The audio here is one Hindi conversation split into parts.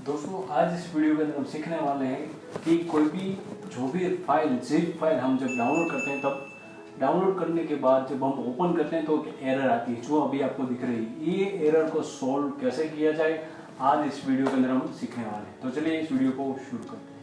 दोस्तों आज इस वीडियो के अंदर हम सीखने वाले हैं कि कोई भी जो भी फाइल जिप फाइल हम जब डाउनलोड करते हैं तब डाउनलोड करने के बाद जब हम ओपन करते हैं तो एक एरर आती है जो अभी आपको दिख रही है। ये एरर को सॉल्व कैसे किया जाए आज इस वीडियो के अंदर हम सीखने वाले हैं। तो चलिए इस वीडियो को शुरू करते हैं।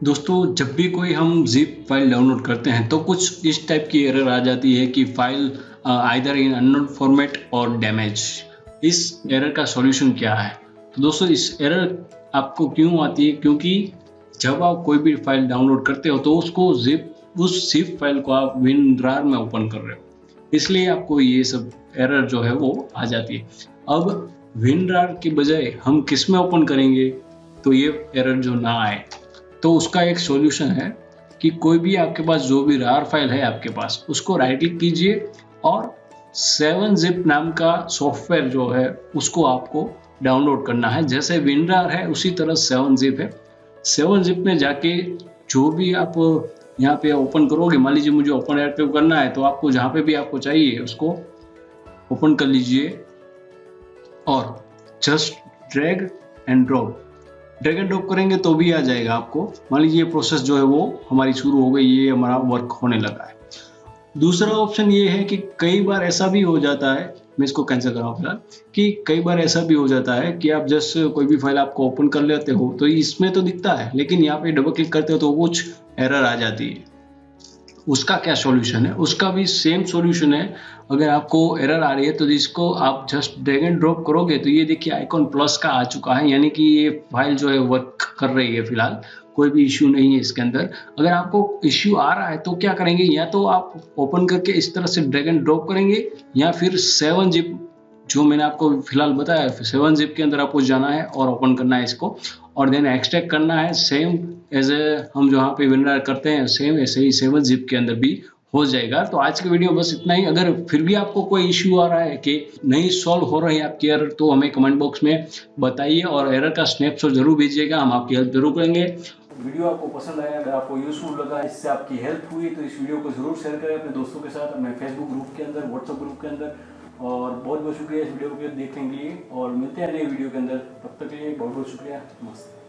दोस्तों जब भी कोई हम जिप फाइल डाउनलोड करते हैं तो कुछ इस टाइप की एरर आ जाती है कि file either in unknown format और डैमेज। इस एरर का सॉल्यूशन क्या है? तो दोस्तों इस एरर आपको क्यों आती है? क्योंकि जब आप कोई भी फाइल डाउनलोड करते हो तो उस जिप फाइल को आप WinRAR में ओपन कर रहे हो, इसलिए आपको ये सब एरर जो है वो आ जाती है। अब WinRAR के बजाय हम किस में ओपन करेंगे तो ये एरर जो ना आए, तो उसका एक सॉल्यूशन है कि कोई भी आपके पास जो भी RAR फाइल है आपके पास उसको राइट क्लिक कीजिए और 7zip नाम का सॉफ्टवेयर जो है उसको आपको डाउनलोड करना है। जैसे WinRAR है उसी तरह 7zip है। 7zip में जाके जो भी आप यहाँ पे ओपन करोगे, मान लीजिए मुझे ओपन एयर पे करना है तो आपको जहाँ पे भी आपको चाहिए उसको ओपन कर लीजिए और जस्ट ड्रैग एंड ड्रॉप करेंगे तो भी आ जाएगा आपको। मान लीजिए ये प्रोसेस जो है वो हमारी शुरू हो गई, ये हमारा वर्क होने लगा है। दूसरा ऑप्शन ये है कि कई बार ऐसा भी हो जाता है, मैं इसको कैंसिल कर रहा हूँ फिलहाल, कि कई बार ऐसा भी हो जाता है कि आप जस्ट कोई भी फाइल आपको ओपन कर लेते हो तो इसमें तो दिखता है लेकिन यहाँ पे डबल क्लिक करते हो तो कुछ एरर आ जाती है। उसका क्या सॉल्यूशन है? उसका भी सेम सॉल्यूशन है। अगर आपको एरर आ रही है तो इसको आप जस्ट ड्रैग एंड ड्रॉप करोगे तो ये देखिए आइकॉन प्लस का आ चुका है, यानी कि ये फाइल जो है वर्क कर रही है। फिलहाल कोई भी इश्यू नहीं है इसके अंदर। अगर आपको इश्यू आ रहा है तो क्या करेंगे, या तो आप ओपन करके इस तरह से ड्रैग एंड ड्रॉप करेंगे या फिर 7zip जो मैंने आपको फिलहाल बताया 7zip के अंदर आपको जाना है और ओपन करना है इसको और देन एक्सट्रैक्ट करना है। सेम एज हम जहाँ पे WinRAR करते हैं सेम ऐसे ही 7zip के अंदर भी हो जाएगा। तो आज की वीडियो बस इतना ही। अगर फिर भी आपको कोई इश्यू आ रहा है कि नहीं सॉल्व हो रही है आपकी एरर तो हमें कमेंट बॉक्स में बताइए और एरर का स्नैपशॉट जरूर भेजिएगा, हम आपकी हेल्प जरूर करेंगे। वीडियो आपको पसंद आया, अगर आपको यूजफुल लगा, इससे आपकी हेल्प हुई तो इस वीडियो को जरूर शेयर करें अपने दोस्तों के साथ, अपने फेसबुक ग्रुप के अंदर, व्हाट्सएप ग्रुप के अंदर। और बहुत बहुत शुक्रिया इस वीडियो को देखने के लिए और मिलते हैं नए वीडियो के अंदर। तब तक के लिए बहुत बहुत शुक्रिया। नमस्ते।